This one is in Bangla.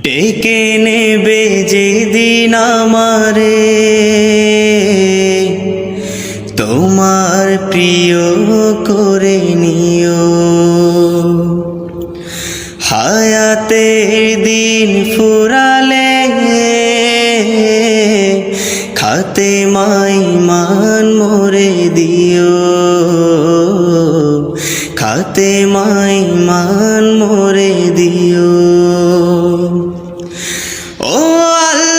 ডেকে নেবে যেদিন আমারে তোমার প্রিয় করে নিও। হায়াতের দিন ফুরালে খাতে মান মোরে দিও। খাতে মান মোরে দিও। ও আল্লাহ